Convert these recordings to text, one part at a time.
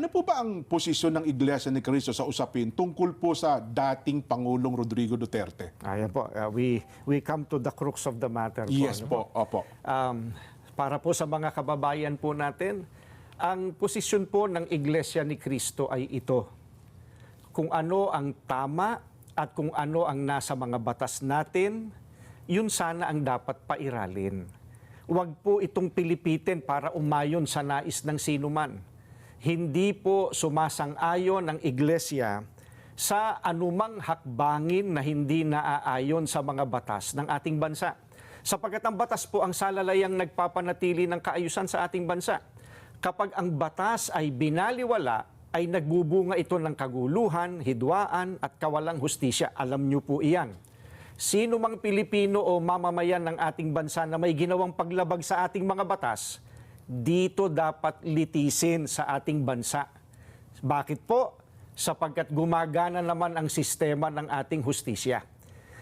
Ano po ba ang posisyon ng Iglesia ni Cristo sa usapin tungkol po sa dating Pangulong Rodrigo Duterte? Ayan po, we come to the crux of the matter. Yes po, opo. Para po sa mga kababayan po natin, ang posisyon po ng Iglesia ni Cristo ay ito. Kung ano ang tama at kung ano ang nasa mga batas natin, yun sana ang dapat pairalin. Huwag po itong pilipitin para umayon sa nais ng sinuman. Hindi po sumasang-ayon ang Iglesia sa anumang hakbangin na hindi naaayon sa mga batas ng ating bansa. Sapagkat ang batas po ang salalayang nagpapanatili ng kaayusan sa ating bansa. Kapag ang batas ay binaliwala, ay nagbubunga ito ng kaguluhan, hidwaan at kawalang hustisya. Alam niyo po iyan. Sino mang Pilipino o mamamayan ng ating bansa na may ginawang paglabag sa ating mga batas, dito dapat litisin sa ating bansa. Bakit po? Sapagkat gumagana naman ang sistema ng ating hustisya.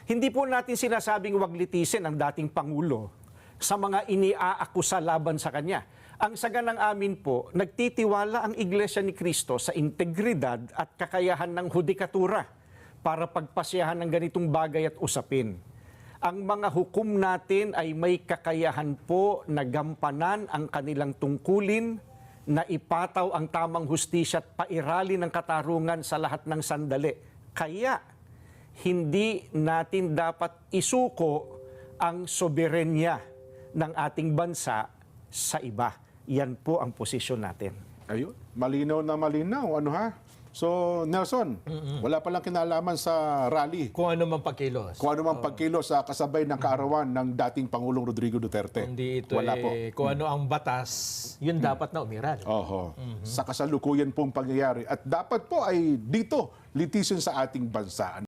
Hindi po natin sinasabing wag litisin ang dating Pangulo sa mga iniaakusa laban sa kanya. Ang saganang amin po, nagtitiwala ang Iglesia ni Cristo sa integridad at kakayahan ng hudikatura para pagpasyahan ng ganitong bagay at usapin. Ang mga hukom natin ay may kakayahan po na gampanan ang kanilang tungkulin, na ipataw ang tamang hustisya at pairalin ng katarungan sa lahat ng sandali. Kaya, hindi natin dapat isuko ang soberenya ng ating bansa sa iba. Yan po ang posisyon natin. Ayun, malinaw na malinaw. Ano ha? So, Nelson, wala palang kinalaman sa rally. Kung ano man pagkilos. Kung ano mang pagkilos sa kasabay ng kaarawan ng dating Pangulong Rodrigo Duterte. Hindi ito wala po. kung ano ang batas, yun dapat na umiral. Oho. Sa kasalukuyan pong pangyayari. At dapat po ay dito, litisin sa ating bansa.